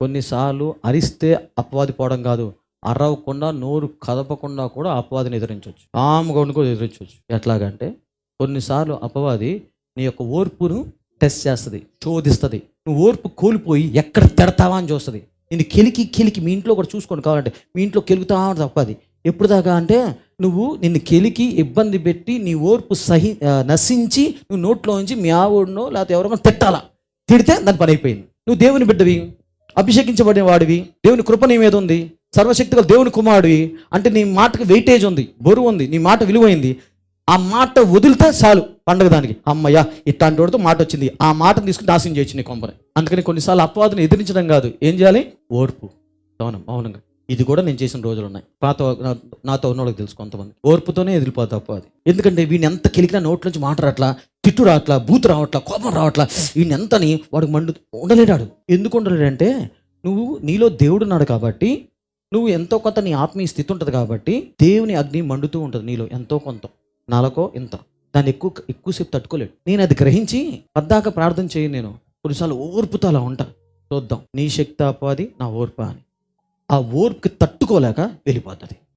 కొన్నిసార్లు అరిస్తే అపవాది పోవడం కాదు, అరవకుండా నోరు కదపకుండా కూడా అపవాదిని ఎదిరించవచ్చు. కామ్గా ఉండి కూడా ఎదిరించవచ్చు. ఎట్లాగంటే కొన్నిసార్లు అపవాది నీ యొక్క ఓర్పును టెస్ట్ చేస్తుంది, శోధిస్తుంది. నువ్వు ఓర్పు కోల్పోయి ఎక్కడ తిడతావా అని చూస్తుంది. నేను కెలికి మీ ఇంట్లో కూడా చూసుకోండి, కావాలంటే మీ ఇంట్లో కెలుగుతా ఉంటుంది అపవాది. ఎప్పుడు దాకా అంటే నిన్ను కెలికి ఇబ్బంది పెట్టి నీ ఓర్పు నశించి నువ్వు నోట్లో నుంచి మీ ఆవిడనో లేకపోతే ఎవరికో తిట్టాలా. తిడితే దాని పని అయిపోయింది. నువ్వు దేవుని బిడ్డవి, అభిషేకించబడిన వాడివి, దేవుని కృప నీ మీద ఉంది, సర్వశక్తిగల దేవుని కుమారుడివి అంటే నీ మాటకి వెయిటేజ్ ఉంది, బరువు ఉంది, నీ మాట విలువైంది. ఆ మాట వదిలితే చాలు పండగ దానికి. అమ్మయ్య ఇట్లాంటి వాడితో మాట వచ్చింది, ఆ మాటను తీసుకుని నాశనం చేయొచ్చు నీ కొంపని. అందుకని కొన్నిసార్లు అపవాదుని ఎదిరించడం కాదు, ఏం చేయాలి? ఓర్పు, మౌనంగా. ఇది కూడా నేను చేసిన రోజులు ఉన్నాయి. నాతో ఉన్న వాళ్ళకి తెలుసు, కొంతమంది ఓర్పుతోనే ఎదిరిపోతా అపవాది. ఎందుకంటే వీడిని ఎంత కెలికినా నోట్లోంచి మాట రావట్లా, తిట్టు రావట్లా, బూతు రావట్లా, కోపం రావట్లా, వీడిని ఎంతని వాడికి ఉండలేడాడు. ఎందుకు ఉండలేడంటే నీలో దేవుడు ఉన్నాడు కాబట్టి, నువ్వు ఎంతో కొంత నీ ఆత్మీయ స్థితి ఉంటుంది కాబట్టి దేవుని అగ్ని మండుతూ ఉంటుంది నీలో ఎంతో కొంత, నాలుకో ఇంత. దాన్ని ఎక్కువసేపు తట్టుకోలేడు. నేను అది గ్రహించి పద్దాక ప్రార్థన చేయను. నేను కొన్నిసార్లు ఓర్పుతో అలా ఉంటా. చూద్దాం నీ శక్తి అపవాది నా ఓర్ప అని. ఆ ఓర్పుకి తట్టుకోలేక వెళ్ళిపోతుంది.